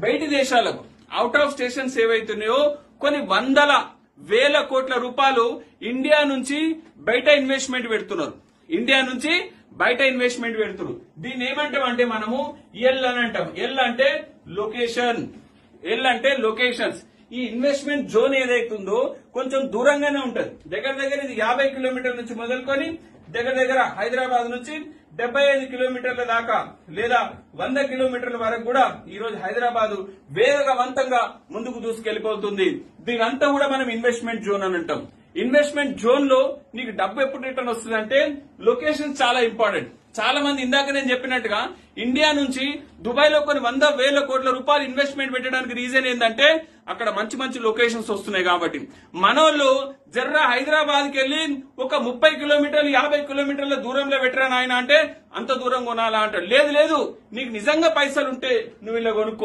బయటి దేశాలకు out of stations ఏవైతున్నాయో కొన్ని వందల వేల కోట్ల రూపాయలు ఇండియా నుంచి బయట ఇన్వెస్ట్మెంట్ పెడుతున్నారు. దీన్ని ఏమంటామంటే మనము ఎల్ అని అంటాం. ఎల్ అంటే లొకేషన్, ఎల్ అంటే లొకేషన్స్. ఈ ఇన్వెస్ట్మెంట్ జోన్ ఏదైతుందో కొంచెం దూరంగానే ఉంటది. దగ్గర ఇది 50 కిలోమీటర్ల నుంచి మొదలుకొని దగ్గర హైదరాబాద్ నుంచి 75 కిలోమీటర్ల దాకా లేదా 100 కిలోమీటర్ల వరకు కూడా ఈ రోజు హైదరాబాద్ వేగవంతంగా ముందుకు దూసుకెళ్లిపోతుంది. దీనంతా కూడా మనం ఇన్వెస్ట్మెంట్ జోన్ అని అంటాం. ఇన్వెస్ట్మెంట్ జోన్ లో నీకు డబ్బు ఎప్పుడు రిటర్న్ వస్తుంది అంటే లొకేషన్ చాలా ఇంపార్టెంట్. చాలా మంది ఇందాక నేను చెప్పినట్టుగా ఇండియా నుంచి దుబాయ్ లో కొన్ని 100,000 కోట్ల రూపాయలు ఇన్వెస్ట్మెంట్ పెట్టడానికి రీజన్ ఏంటంటే అక్కడ మంచి లొకేషన్స్ వస్తున్నాయి కాబట్టి. మనోళ్ళు జర్రా హైదరాబాద్ కి వెళ్లి ఒక 30 కిలోమీటర్లు 50 కిలోమీటర్ల దూరంలో పెట్టరా నాయన అంటే అంత దూరం కొనాలా అంటాడు. లేదు నీకు నిజంగా పైసలు ఉంటే నువ్వు ఇలా కొనుక్కో.